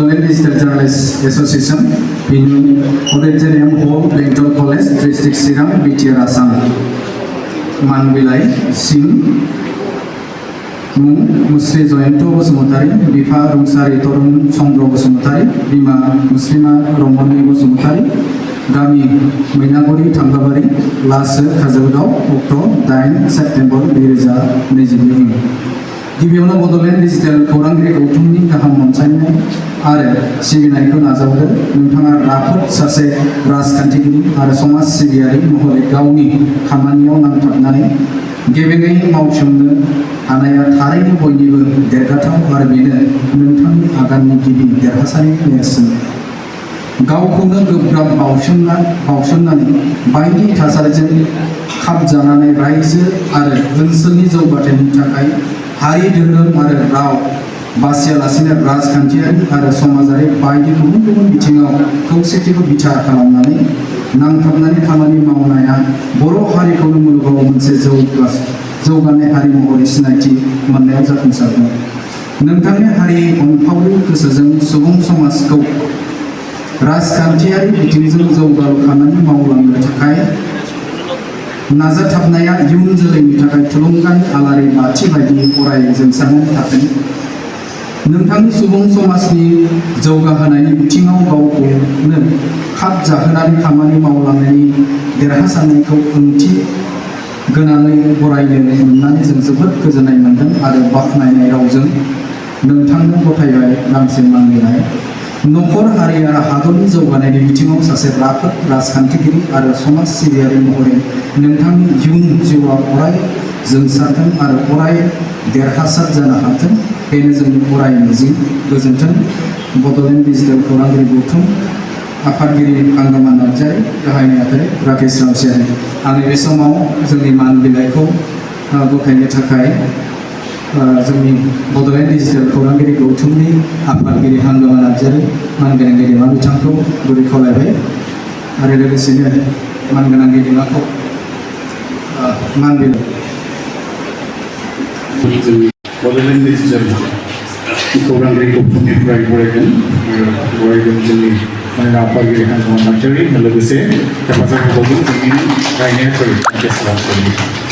Botanic Digital Journalists Association, Pinu, Auditorium Hall, Bengal College, District Siram, BTR Assam, Manbilai, Sim, Musri Joyento Bosumutari, Bifa Rumsari Torun Sondro Bosumutari, Bima Muslima Romani Bosumutari, Gami Minagori Tangabari, Las Kazalgao, Okto, 9 September, Biriza, Nejibim. गिबियावनो Bodoland digital खौरांगिरि गौथुमनि गाहाम मोनसायनाय आरो सिबिनायखौ नाजावदो नोंथाङा राफोद सासे राजखान्थिगिरि आरो समाज सिबियारि महरै गावनि खामानियाव नांथाबनानै गेबेङै मावसोमनो हानाया थारैनो बयनिबो देरगाथाव आरो बेनो नोंथांनि आगाननि गिबि देरहासारनि नेरसोन गावखौनो गोब्राब बावसोमनानै बायदि थासारिजों खाबजानानै रायजो आरो ओनसोलनि जौगाथायनि थाखाय हारि धोरोम आरो राव बासियालासेनो राजखान्थियारि आरो समाजारि बायदि गुबुन गुबुन बिथिङाव खौसेथिखौ बिथा खालामनानै नांथाबनानै खामानि मावनाया बर' हारिखौनो मुलुगाव मोनसे जौगानाय हारि महरै सिनायथि मोननायाव जाफुंसारदों नोंथांनि हारि अनफावरि गोसोजों सुबुं समाजखौ राजखान्थियारि बिथिंजों जौगालु खामानि मावलांनो थाखाय नाजाथाबनाया इयुन जोलैनि थाखाय थुलुंगानि आलारि बाथि बायदि अराय जोंसारनानै थाथों नोंथांनि सुबुं समाजनि जौगाहोनायनि बिथिङाव गावखौनो खाब जाहोनानै खामानि मावलांनायनि देरहासारनायखौ ओंथि गोनाङै बरायनो मोननानै जों जोबोद गोजोननाय मोनदों आरो बाख्नायनाय रावजों नोंथांनो गथायबाय गांसे मानलिनाय नखर हारि आरो हादरनि जौगानायनि बिथिङाव सासे राफोद राजखान्थिगिरि आरो समाज सिबियारि महरै नोंथांनि इयुन जिउआ अराय जोंसारथों आरो अराय देरहासार जानो हाथों बेनो जोंनि अराय मिजिं गोजोन्थों बड'लेण्ड डिजिटेल खौरांगिरि गौथुम आफादगिरि हांगामा नार्जारि गाहाय नेहाथारि राकेश रावसियारि आंनि बे समाव जोंनि मान बिलाइखौ गथायनो थाखाय जोंनि बड'लेण्ड डिजिटेल खौरांगिरि गौथुमनि आफादगिरि हांगामा नार्जारि मानगोनां गेदेमा बिथांखौ गुरै खावलायबाय आरो लोगोसेनो मानगोनां गेदेमाखौ मान बिलाइ बड'लेण्ड डिजिटेल खौरांगिरि गौथुमनिफ्राय बरायगोन जोंनि आफादगिरि हांगामा नार्जारि लोगोसे हेफाजाब होबावगोन जोंनि गाहाय नेहाथारि राकेश रावसियारि